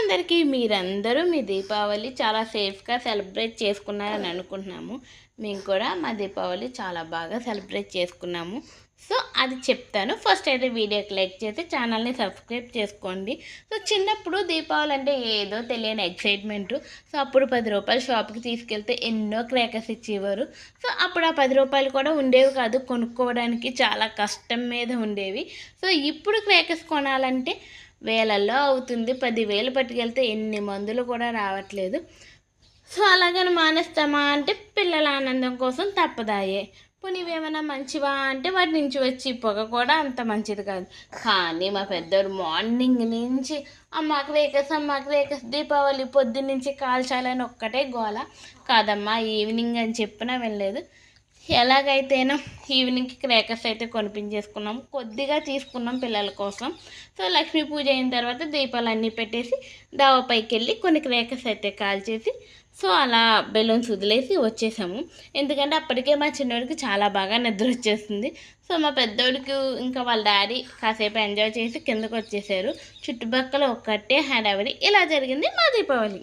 అందరికీ మీరందరూ మీ దీపావళి చాలా సేఫ్గా సెలబ్రేట్ చేసుకున్నారని అనుకుంటున్నాము. మేము కూడా మా దీపావళి చాలా బాగా సెలబ్రేట్ చేసుకున్నాము. సో అది చెప్తాను. ఫస్ట్ అయితే వీడియోకి లైక్ చేసి ఛానల్ని సబ్స్క్రైబ్ చేసుకోండి. సో చిన్నప్పుడు దీపావళి అంటే ఏదో తెలియని ఎక్సైట్మెంటు. సో అప్పుడు 10 రూపాయలు షాప్కి తీసుకెళ్తే ఎన్నో క్రాకర్స్ ఇచ్చేవారు. సో అప్పుడు ఆ 10 రూపాయలు కూడా ఉండేవి కాదు, కొనుక్కోవడానికి చాలా కష్టం మీద ఉండేవి. సో ఇప్పుడు క్రాకర్స్ కొనాలంటే వేలల్లో అవుతుంది. 10,000 పట్టుకెళ్తే ఎన్ని మందులు కూడా రావట్లేదు. సో అలాగని మానేస్తామా అంటే పిల్లల ఆనందం కోసం తప్పదాయే. పోనీ ఇవేమైనా మంచివా అంటే వాటి నుంచి వచ్చి పొగ కూడా అంత మంచిది కాదు. కానీ మా పెద్దోడు మార్నింగ్ నుంచి అమ్మకి వేకేస్ దీపావళి పొద్దున్నుంచి కాల్చాలని ఒక్కటే గోల. కాదమ్మా ఈవినింగ్ అని చెప్పినా వెళ్ళలేదు. ఎలాగైతేనో ఈవినింగ్కి క్రాకర్స్ అయితే కొనిపించేసుకున్నాం, కొద్దిగా తీసుకున్నాం పిల్లల కోసం. సో లక్ష్మీ పూజ అయిన తర్వాత దీపాలు అన్నీ పెట్టేసి డాబా పైకి వెళ్ళి కొన్ని క్రాకర్స్ అయితే కాల్చేసి సో అలా బెలూన్స్ వదిలేసి వచ్చేసాము. ఎందుకంటే అప్పటికే మా చిన్నోడికి చాలా బాగా నిద్ర వచ్చేస్తుంది. సో మా పెద్దోడికి ఇంకా వాళ్ళ డాడీ కాసేపు ఎంజాయ్ చేసి కిందకు వచ్చేసారు. చుట్టుపక్కల ఒక్కటే హడావిడి. ఇలా జరిగింది మా దీపావళి.